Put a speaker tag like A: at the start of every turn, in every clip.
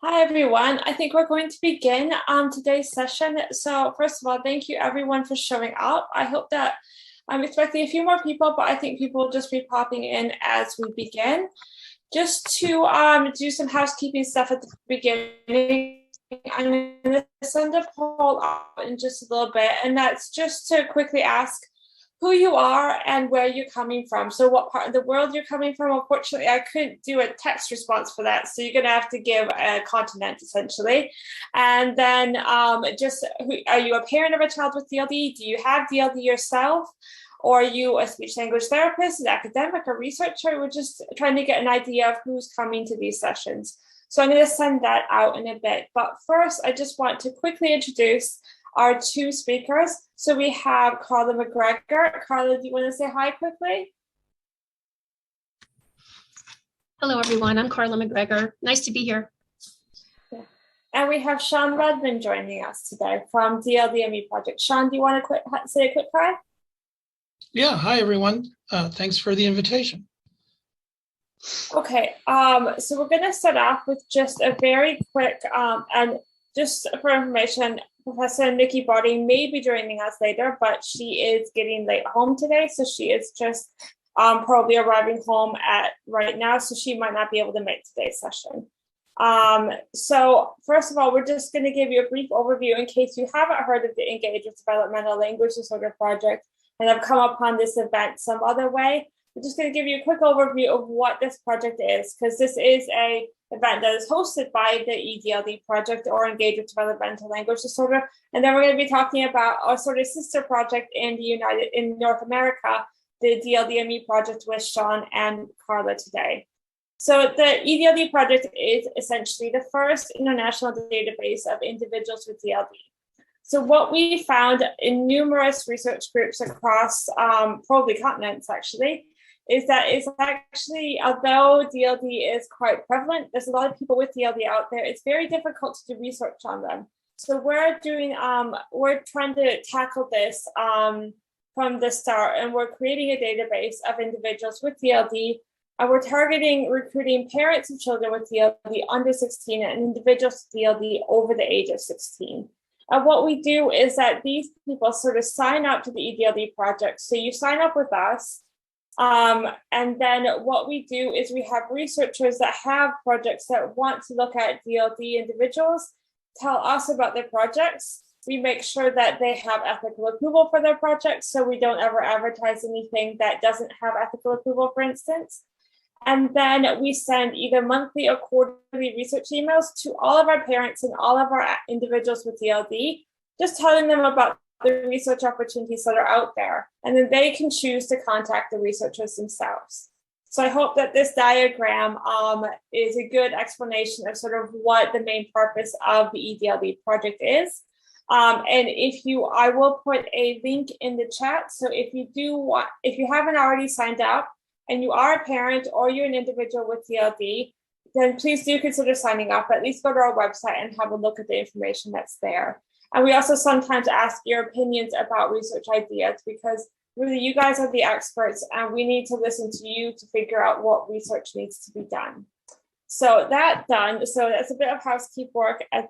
A: Hi everyone. I think we're going to begin today's session. So first of all, thank you everyone for showing up. I hope that I'm expecting a few more people, but I think people will just be popping in as we begin. Just to do some housekeeping stuff at the beginning, I'm going to send a poll out in just a little bit, and that's just to quickly ask who you are and where you're coming from. So what part of the world you're coming from. Unfortunately, I couldn't do a text response for that. So you're going to have to give a continent essentially. And then just are you a parent of a child with DLD? Do you have DLD yourself? Or are you a speech language therapist, an academic, a researcher? We're just trying to get an idea of who's coming to these sessions. So I'm going to send that out in a bit. But first, I just want to quickly introduce our two speakers. So we have Karla McGregor. Karla, do you want to say hi quickly?
B: Hello, everyone. I'm Karla McGregor. Nice to be here.
A: Yeah. And we have Sean Redmond joining us today from DLD and Me project. Sean, do you want to say a quick hi?
C: Yeah, hi, everyone. Thanks for the invitation.
A: Okay, so we're going to start off with just a very quick, and just for information, Professor Nikki Body may be joining us later, but she is getting late home today. So she is just probably arriving home at right now. So she might not be able to make today's session. So first of all, we're just going to give you a brief overview in case you haven't heard of the Engage with Developmental Language Disorder project and have come upon this event some other way. We're just going to give you a quick overview of what this project is, because this is a event that is hosted by the E-DLD project, or Engage with Developmental Language Disorder. And then we're going to be talking about our sort of sister project in North America, the DLD and Me project with Sean and Karla today. So the E-DLD project is essentially the first international database of individuals with DLD. So what we found in numerous research groups across probably continents actually, is that it's actually, although DLD is quite prevalent, there's a lot of people with DLD out there, it's very difficult to do research on them. So we're trying to tackle this from the start, and we're creating a database of individuals with DLD, and we're recruiting parents of children with DLD under 16 and individuals with DLD over the age of 16. And what we do is that these people sort of sign up to the EDLD project. So you sign up with us. And then what we do is we have researchers that have projects that want to look at DLD individuals, tell us about their projects. We make sure that they have ethical approval for their projects, so we don't ever advertise anything that doesn't have ethical approval, for instance. And then we send either monthly or quarterly research emails to all of our parents and all of our individuals with DLD, just telling them about the research opportunities that are out there. And then they can choose to contact the researchers themselves. So I hope that this diagram is a good explanation of sort of what the main purpose of the EDLD project is. I will put a link in the chat. So if you haven't already signed up, and you are a parent or you're an individual with DLD, then please do consider signing up. At least go to our website and have a look at the information that's there. And we also sometimes ask your opinions about research ideas, because really you guys are the experts and we need to listen to you to figure out what research needs to be done. So that's done. So that's a bit of housekeeping work at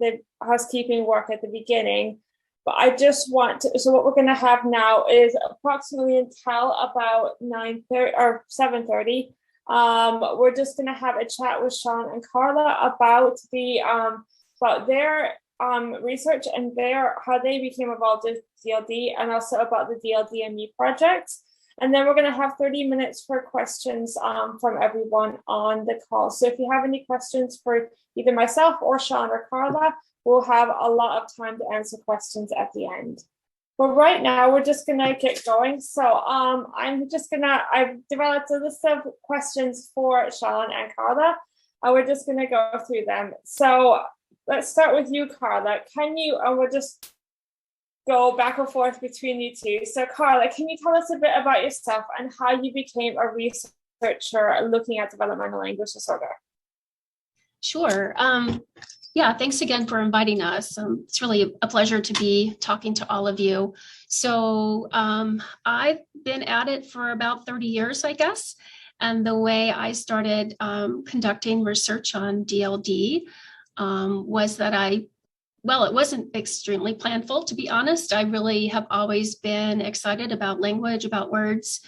A: the beginning. But I just want to, so what we're going to have now is approximately until about 9:30 or 7:30. We're just going to have a chat with Sean and Karla about their research and how they became involved with DLD, and also about the DLD and Me project. And then we're going to have 30 minutes for questions from everyone on the call. So if you have any questions for either myself or Sean or Karla, we'll have a lot of time to answer questions at the end. But right now, we're just going to get going. So I've developed a list of questions for Sean and Karla, and we're just going to go through them. So let's start with you, Karla. We'll just go back and forth between you two. So Karla, can you tell us a bit about yourself and how you became a researcher looking at developmental language disorder?
B: Sure. Yeah, thanks again for inviting us. It's really a pleasure to be talking to all of you. So I've been at it for about 30 years, I guess. And the way I started conducting research on DLD was that it wasn't extremely planful, to be honest. I really have always been excited about language, about words.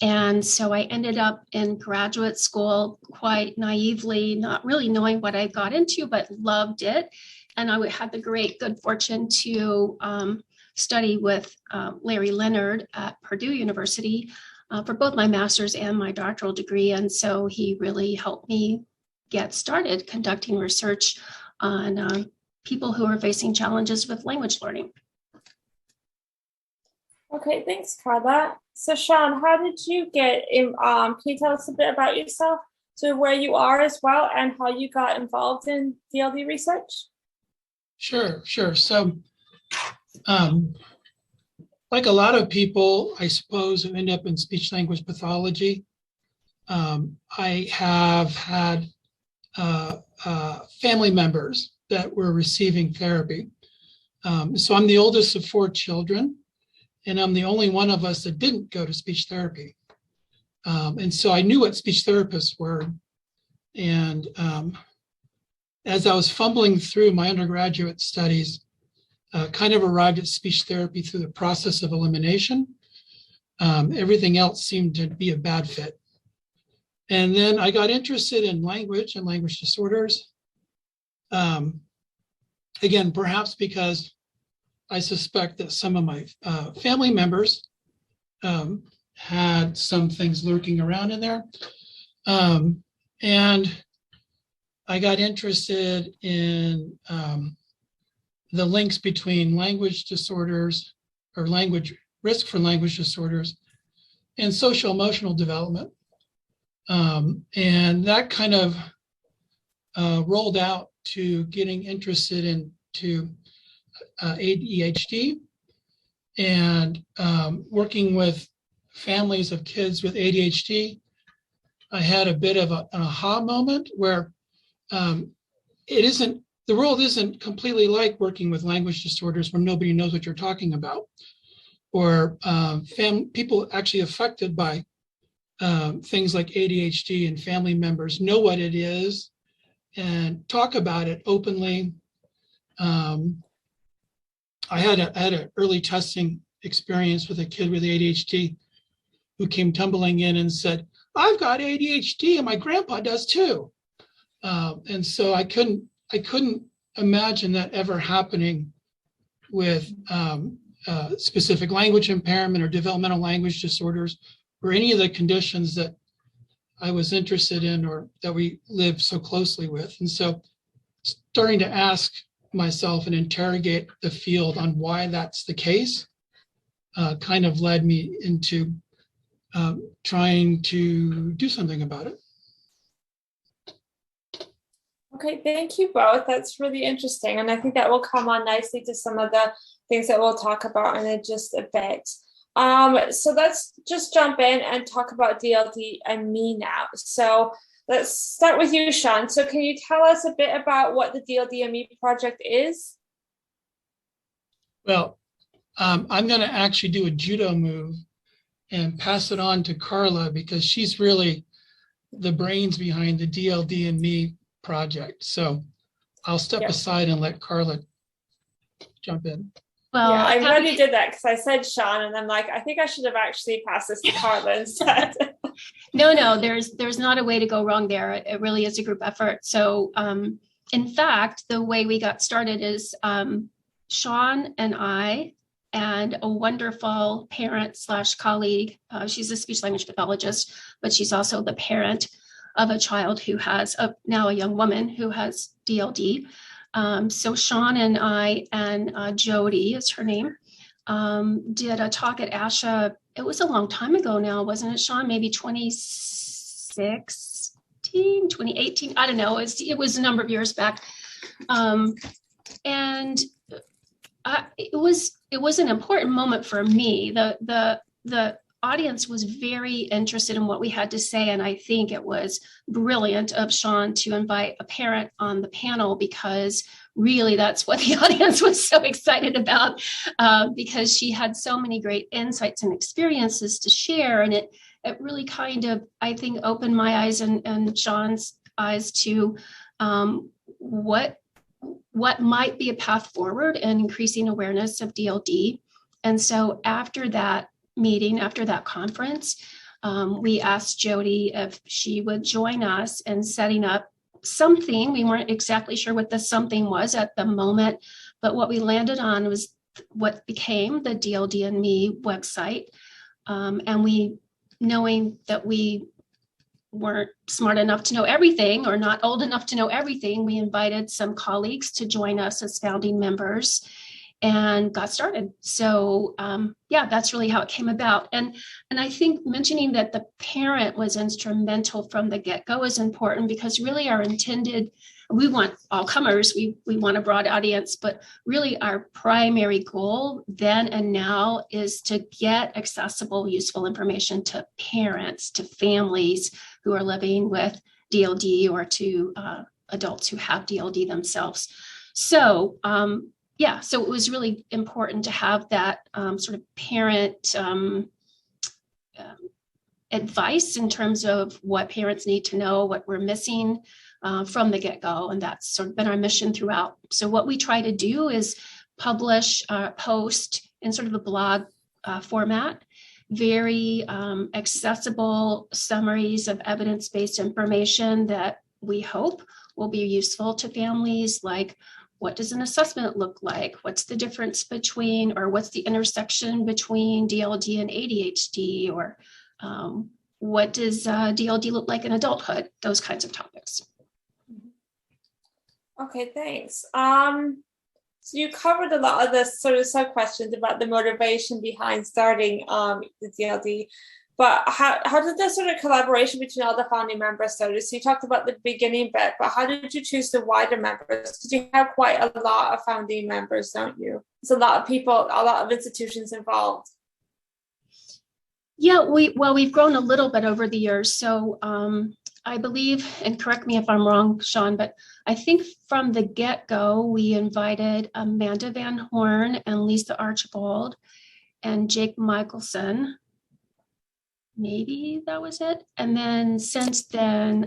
B: And so I ended up in graduate school quite naively, not really knowing what I got into, but loved it. And I had the good fortune to study with Larry Leonard at Purdue University for both my master's and my doctoral degree. And so he really helped me get started conducting research on people who are facing challenges with language learning.
A: Okay, thanks, Karla. So Sean, how did you get in, can you tell us a bit about yourself, so where you are as well, and how you got involved in DLD research?
C: Sure. So, like a lot of people, I suppose, who end up in speech language pathology, I have had family members that were receiving therapy. So I'm the oldest of 4 children, and I'm the only one of us that didn't go to speech therapy. And so I knew what speech therapists were. And as I was fumbling through my undergraduate studies, kind of arrived at speech therapy through the process of elimination. Everything else seemed to be a bad fit. And then I got interested in language and language disorders. Again, perhaps because I suspect that some of my family members had some things lurking around in there. And I got interested in the links between language disorders or risk for language disorders and social emotional development. And that kind of rolled out to getting interested into ADHD and working with families of kids with ADHD. I had a bit of an aha moment where the world isn't completely like working with language disorders where nobody knows what you're talking about, or people actually affected by things like ADHD and family members know what it is and talk about it openly. I had an early testing experience with a kid with ADHD who came tumbling in and said, "I've got ADHD and my grandpa does too." And so I couldn't imagine that ever happening with specific language impairment or developmental language disorders or any of the conditions that I was interested in or that we live so closely with. And so starting to ask myself and interrogate the field on why that's the case kind of led me into trying to do something about it.
A: Okay, thank you both. That's really interesting. And I think that will come on nicely to some of the things that we'll talk about in just a bit. So let's just jump in and talk about DLD and Me now. So let's start with you, Sean. So can you tell us a bit about what the DLD and Me project is?
C: Well, I'm going to actually do a judo move and pass it on to Karla because she's really the brains behind the DLD and Me project. So I'll step aside and let Karla jump in.
A: Well, yeah, I'm glad you did that because I said Sean and I'm like, I think I should have actually passed this to Karla instead.
B: No, there's not a way to go wrong there. It really is a group effort. So in fact, the way we got started is Sean and I and a wonderful parent / colleague. She's a speech language pathologist, but she's also the parent of a child who has now a young woman who has DLD. So Sean and I and Jody is her name, did a talk at ASHA. It was a long time ago now, wasn't it, Sean? Maybe 2016, 2018. I don't know. It was a number of years back. And it was an important moment for me. The audience was very interested in what we had to say, and I think it was brilliant of Sean to invite a parent on the panel because really that's what the audience was so excited about, because she had so many great insights and experiences to share, and it really kind of, I think, opened my eyes and Sean's as to what might be a path forward in increasing awareness of DLD. And so after that meeting, after that conference, we asked Jody if she would join us in setting up something. We weren't exactly sure what the something was at the moment, but what we landed on was what became the DLD and Me website. And we, knowing that we weren't smart enough to know everything or not old enough to know everything, we invited some colleagues to join us as founding members and got started. So yeah, that's really how it came about. And I think mentioning that the parent was instrumental from the get-go is important, because really our intended, we want all comers, we want a broad audience, but really our primary goal then and now is to get accessible, useful information to parents, to families who are living with DLD, or to adults who have DLD themselves. So yeah, so it was really important to have that sort of parent advice in terms of what parents need to know, what we're missing from the get-go. And that's sort of been our mission throughout. So what we try to do is publish, post in sort of a blog format, very accessible summaries of evidence-based information that we hope will be useful to families, like what does an assessment look like? What's the difference between, or what's the intersection between DLD and ADHD? Or what does DLD look like in adulthood? Those kinds of topics.
A: Okay, thanks. So you covered a lot of the sort of sub-questions about the motivation behind starting the DLD, but how did the sort of collaboration between all the founding members started? So you talked about the beginning bit, but how did you choose the wider members? Because you have quite a lot of founding members, don't you? There's a lot of people, a lot of institutions involved.
B: Yeah, we've grown a little bit over the years. So I believe, and correct me if I'm wrong, Sean, but I think from the get-go, we invited Amanda Van Horn and Lisa Archibald and Jake Michelson. Maybe that was it. And then since then,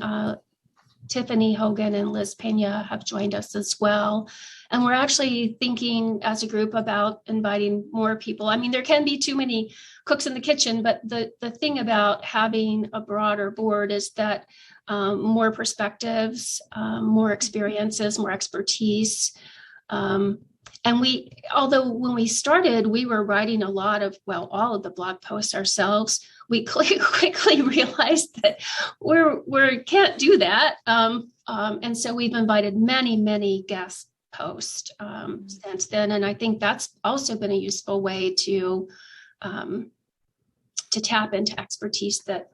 B: Tiffany Hogan and Liz Pena have joined us as well. And we're actually thinking as a group about inviting more people. I mean, there can be too many cooks in the kitchen, but the thing about having a broader board is that more perspectives, more experiences, more expertise. And although when we started, we were writing a lot of, all of the blog posts ourselves, we quickly realized that we can't do that. And so we've invited many guest posts since then. And I think that's also been a useful way to tap into expertise that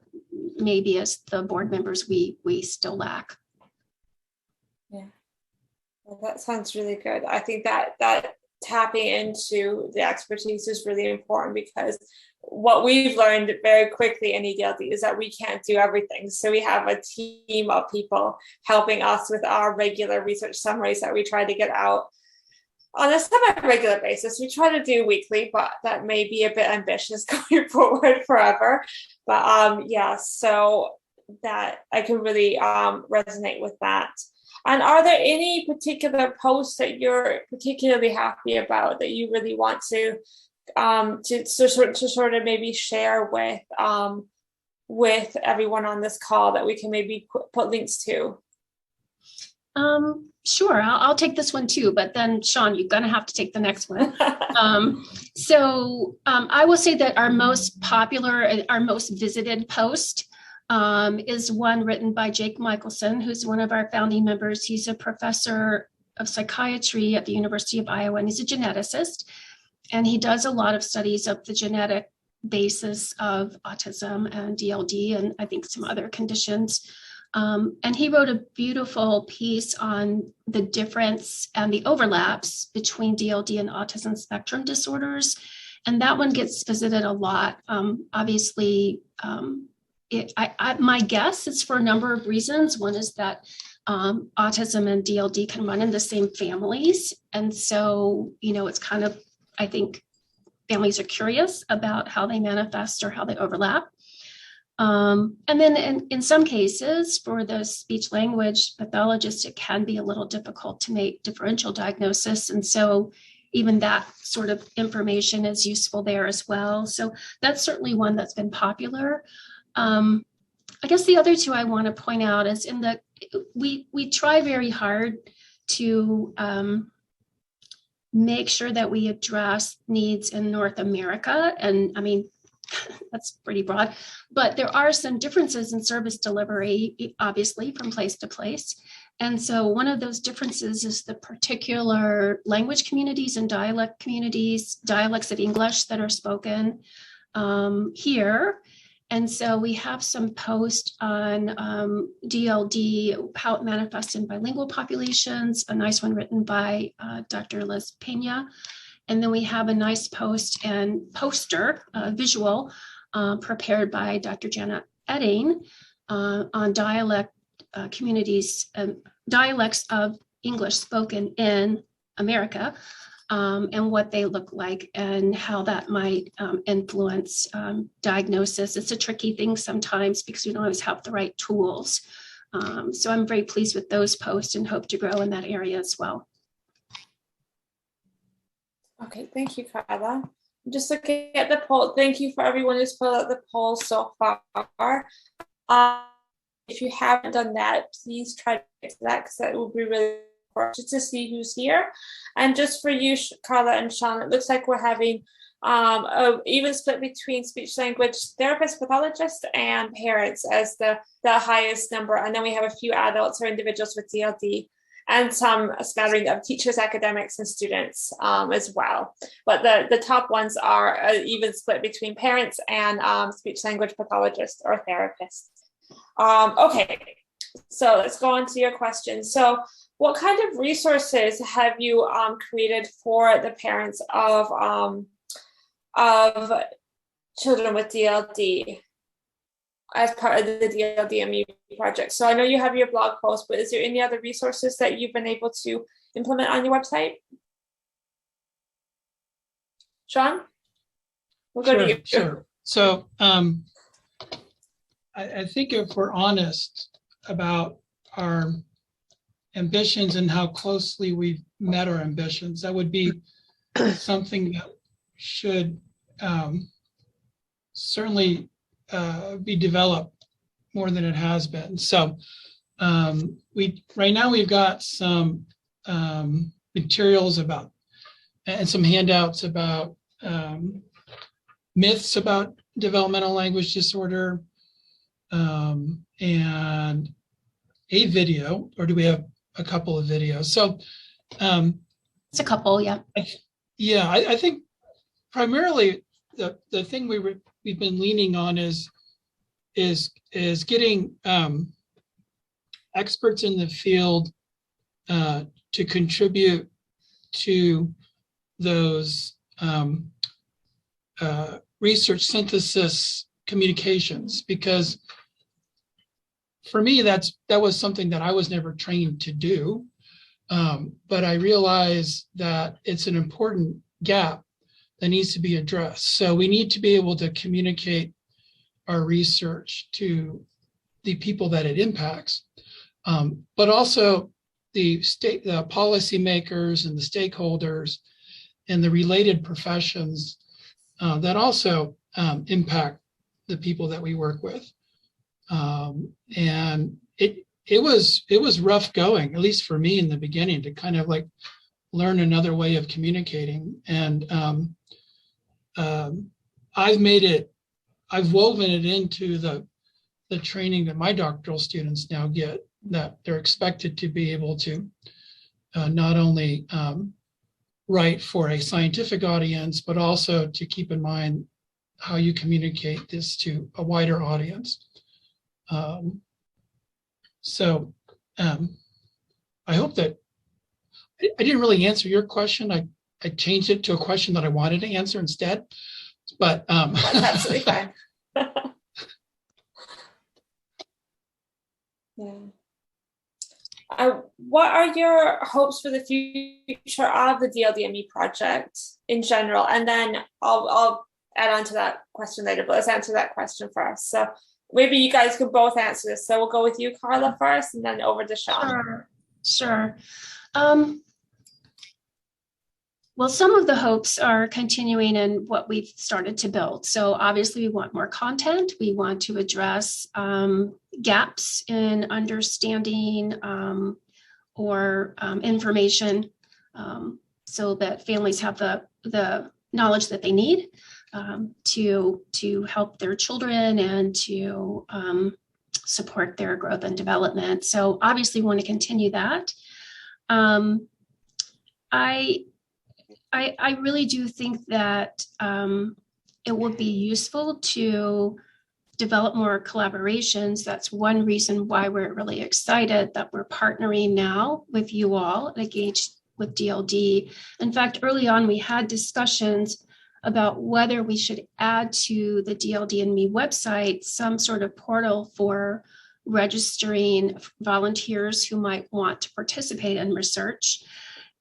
B: maybe as the board members, we still lack.
A: Yeah. Well, that sounds really good. I think that tapping into the expertise is really important, because what we've learned very quickly in EDLD is that we can't do everything. So we have a team of people helping us with our regular research summaries that we try to get out on a semi-regular basis. We try to do weekly, but that may be a bit ambitious going forward forever. But yeah, so that I can really resonate with that. And are there any particular posts that you're particularly happy about that you really want to sort of maybe share with everyone on this call that we can maybe put links to?
B: Sure, I'll take this one too, but then Sean, you're gonna have to take the next one. So I will say that our most popular, our most visited post is one written by Jake Michelson, who's one of our founding members. He's a professor of psychiatry at the University of Iowa, and he's a geneticist. And he does a lot of studies of the genetic basis of autism and DLD, and I think some other conditions. And he wrote a beautiful piece on the difference and the overlaps between DLD and autism spectrum disorders. And that one gets visited a lot. Obviously, my guess is for a number of reasons. One is that autism and DLD can run in the same families. And so, it's kind of, I think families are curious about how they manifest or how they overlap. And then in some cases, for the speech language pathologist, it can be a little difficult to make differential diagnosis. And so even that sort of information is useful there as well. So that's certainly one that's been popular. I guess the other two I want to point out is we try very hard to make sure that we address needs in North America. And I mean, that's pretty broad, but there are some differences in service delivery, obviously, from place to place. And so one of those differences is the particular language communities and dialect communities, dialects of English that are spoken here. And so we have some posts on DLD, how it manifests in bilingual populations, a nice one written by Dr. Liz Pena. And then we have a nice post and poster, visual, prepared by Dr. Janet Edding on dialect communities, dialects of English spoken in America, and what they look like and how that might influence diagnosis. It's a tricky thing sometimes because we don't always have the right tools. So I'm very pleased with those posts and hope to grow in that area as well.
A: Okay, thank you, Karla. I'm just looking at the poll. Thank you for everyone who's filled out the poll so far. If you haven't done that, please try to get to that because that will be really important just to see who's here. And just for you, Karla and Sean, it looks like we're having an even split between speech language therapists, pathologists, and parents as the highest number. And then we have a few adults or individuals with DLD, and some smattering of teachers, academics, and students as well. But the top ones are an even split between parents and speech language pathologists or therapists. Okay, so let's go on to your question. So what kind of resources have you created for the parents of children with DLD as part of the DLD and Me project? So I know you have your blog post, but is there any other resources that you've been able to implement on your website? Sean? We'll go to you.
C: Sure. So I think if we're honest about our ambitions and how closely we've met our ambitions, that would be something that should certainly be developed more than it has been. So right now we've got some materials about and some handouts about myths about developmental language disorder, and a video, or do we have a couple of videos? So
B: it's a couple, yeah.
C: I think primarily the thing we've been leaning on is getting experts in the field to contribute to those research synthesis communications, because for me that was something that I was never trained to do, but I realize that it's an important gap that needs to be addressed. So we need to be able to communicate our research to the people that it impacts, but also the policymakers and the stakeholders and the related professions that also impact the people that we work with. And it was rough going, at least for me in the beginning, to kind of like learn another way of communicating. And I've woven it into the training that my doctoral students now get, that they're expected to be able to not only write for a scientific audience, but also to keep in mind how you communicate this to a wider audience. So I hope that I didn't really answer your question. I changed it to a question that I wanted to answer instead, but
A: that's absolutely fine. Yeah. What are your hopes for the future of the DLDME project in general? And then I'll add on to that question later, but let's answer that question first. So maybe you guys could both answer this. So we'll go with you, Karla, first, and then over to Sean.
B: Sure. Well, some of the hopes are continuing in what we've started to build. So obviously we want more content. We want to address gaps in understanding or information so that families have the knowledge that they need to help their children and to support their growth and development. So obviously we want to continue that. I really do think that it would be useful to develop more collaborations. That's one reason why we're really excited that we're partnering now with you all, engaged with DLD. In fact, early on, we had discussions about whether we should add to the DLD and Me website some sort of portal for registering volunteers who might want to participate in research.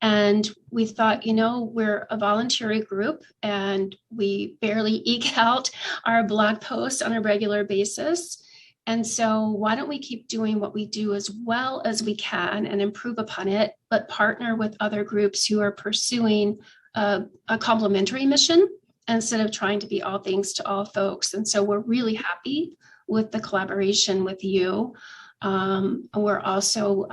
B: And we thought, we're a voluntary group and we barely eke out our blog posts on a regular basis. And so why don't we keep doing what we do as well as we can and improve upon it, but partner with other groups who are pursuing a complementary mission instead of trying to be all things to all folks. And so we're really happy with the collaboration with you. We're also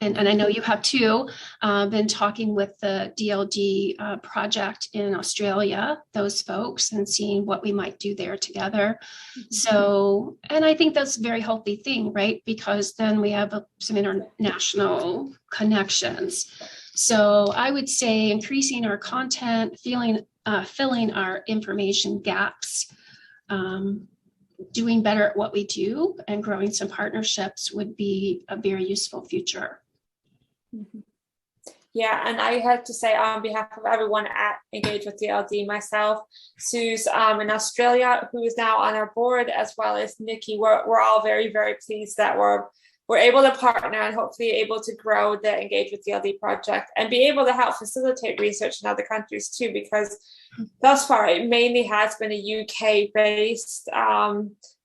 B: and I know you have too, been talking with the DLD project in Australia, those folks, and seeing what we might do there together. Mm-hmm. So, and I think that's a very healthy thing, right? Because then we have some international connections. So I would say increasing our content, filling our information gaps, doing better at what we do, and growing some partnerships would be a very useful future.
A: Mm-hmm. Yeah, and I have to say on behalf of everyone at Engage with DLD, myself, Sue's in Australia, who is now on our board, as well as Nikki, we're all very, very pleased that we're able to partner and hopefully able to grow the Engage with DLD project and be able to help facilitate research in other countries too, because thus far it mainly has been a UK-based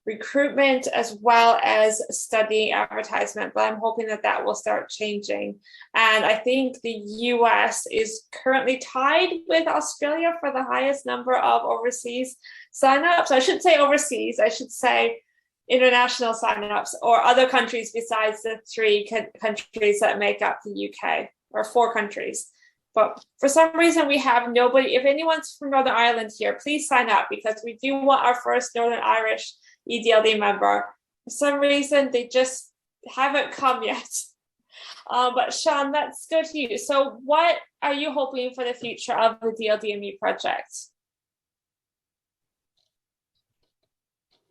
A: recruitment as well as studying advertisement, but I'm hoping that will start changing. And I think the US is currently tied with Australia for the highest number of overseas signups. I should say overseas, I should say international signups, or other countries besides the 3 countries that make up the UK, or 4 countries. But for some reason, we have nobody. If anyone's from Northern Ireland here, please sign up, because we do want our first Northern Irish EDLD member. For some reason, they just haven't come yet. But Sean, let's go to you. So what are you hoping for the future of the DLD and Me project?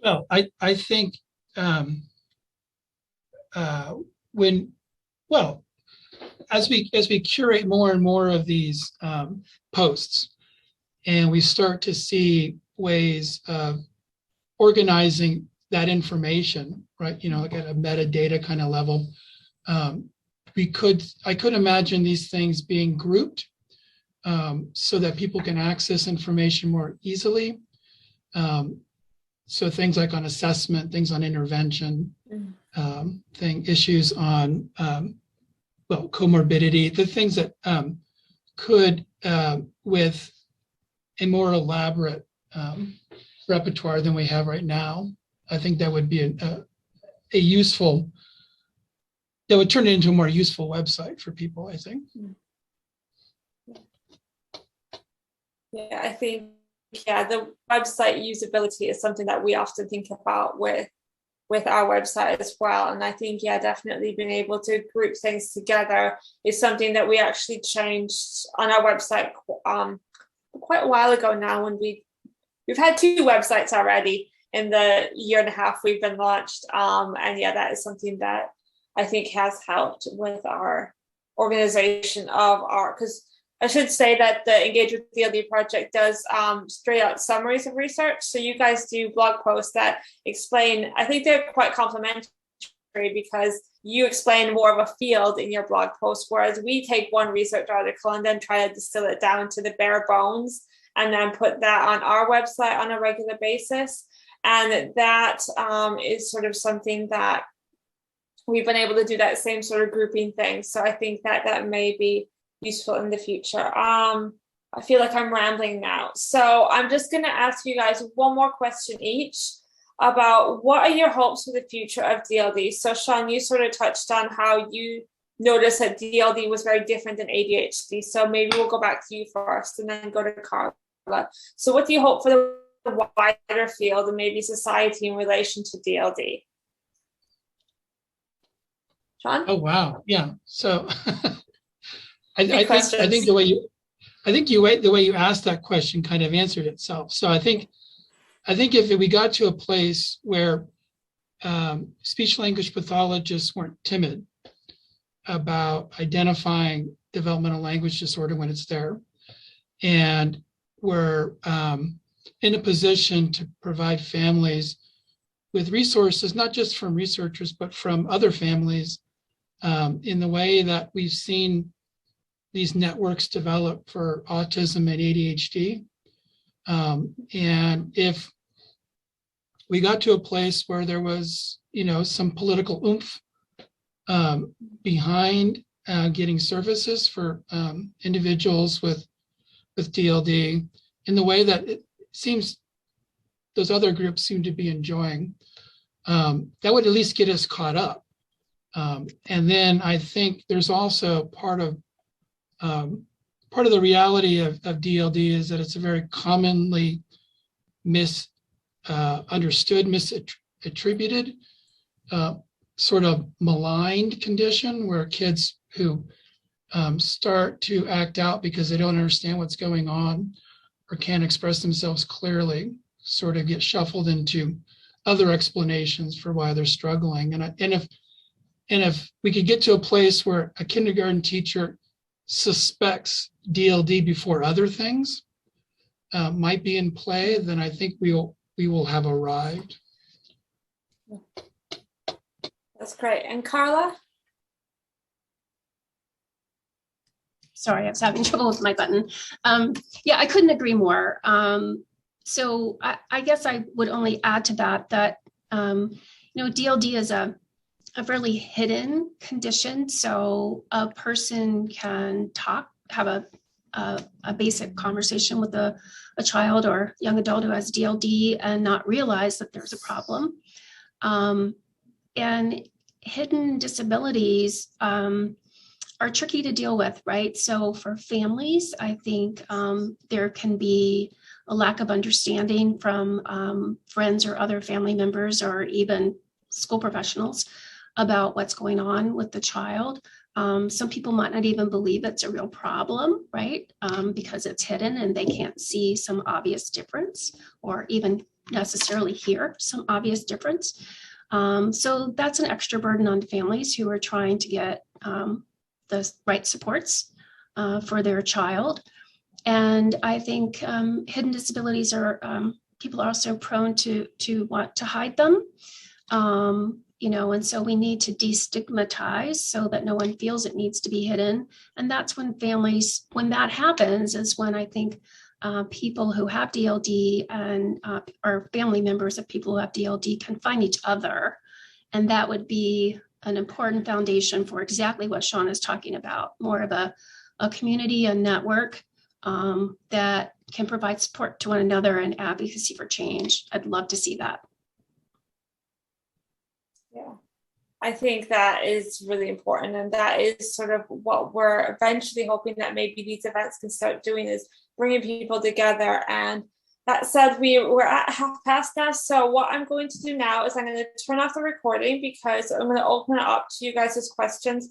C: Well, I think as we curate more and more of these posts, and we start to see ways of organizing that information, right? Like at a metadata kind of level, I could imagine these things being grouped so that people can access information more easily. So things like on assessment, things on intervention, issues on comorbidity, the things that could, with a more elaborate repertoire than we have right now, I think that would be a useful, that would turn it into a more useful website for people, I think.
A: Yeah, I think, the website usability is something that we often think about with our website as well. And I think, definitely being able to group things together is something that we actually changed on our website quite a while ago now, when we've had 2 websites already in the year and a half we've been launched. And that is something that I think has helped with our organization of our, because I should say that the Engage with DLD project does straight out summaries of research. So you guys do blog posts that explain, I think they're quite complimentary, because you explain more of a field in your blog post, whereas we take one research article and then try to distill it down to the bare bones and then put that on our website on a regular basis. And that is sort of something that we've been able to do, that same sort of grouping thing. So I think that that may be useful in the future. I feel like I'm rambling now. So I'm just going to ask you guys one more question each about what are your hopes for the future of DLD? So Sean, you sort of touched on how you noticed that DLD was very different than ADHD. So maybe we'll go back to you first and then go to Karla. So what do you hope for the wider field and maybe society in relation to DLD? Sean?
C: Oh, wow. Yeah. So I think the way you asked that question kind of answered itself. So I think if we got to a place where speech language pathologists weren't timid about identifying developmental language disorder when it's there, and were in a position to provide families with resources, not just from researchers, but from other families, in the way that we've seen these networks develop for autism and ADHD. And if we got to a place where there was, some political oomph behind getting services for individuals with DLD in the way that it seems those other groups seem to be enjoying, that would at least get us caught up. And then I think there's also part of the reality of DLD is that it's a very commonly misunderstood, misattributed, sort of maligned condition where kids who start to act out because they don't understand what's going on or can't express themselves clearly sort of get shuffled into other explanations for why they're struggling. And if we could get to a place where a kindergarten teacher suspects DLD before other things might be in play, then I think we will have arrived.
A: That's great. And Karla?
B: Sorry, I was having trouble with my button. Yeah, I couldn't agree more. So I guess I would only add to that, DLD is a fairly hidden condition. So a person can have a basic conversation with a child or young adult who has DLD and not realize that there's a problem. And hidden disabilities are tricky to deal with, right? So for families, I think there can be a lack of understanding from friends or other family members or even school professionals about what's going on with the child. Some people might not even believe it's a real problem, right? Because it's hidden and they can't see some obvious difference or even necessarily hear some obvious difference. So that's an extra burden on families who are trying to get the right supports for their child. And I think hidden disabilities are, people are also prone to want to hide them. And so we need to destigmatize so that no one feels it needs to be hidden. And that's when that happens is when I think people who have DLD and or family members of people who have DLD can find each other. And that would be an important foundation for exactly what Sean is talking about, more of a community, a network that can provide support to one another and advocacy for change. I'd love to see that.
A: Yeah, I think that is really important. And that is sort of what we're eventually hoping that maybe these events can start doing, is bringing people together. And that said, we're at past now. So what I'm going to do now is I'm going to turn off the recording because I'm going to open it up to you guys' questions.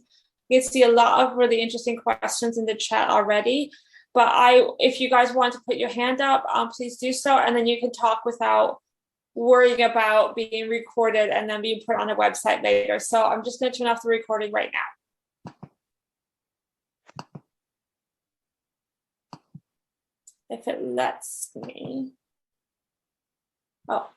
A: You can see a lot of really interesting questions in the chat already. But if you guys want to put your hand up, please do so. And then you can talk without worrying about being recorded and then being put on a website later. So I'm just going to turn off the recording right now. If it lets me. Oh,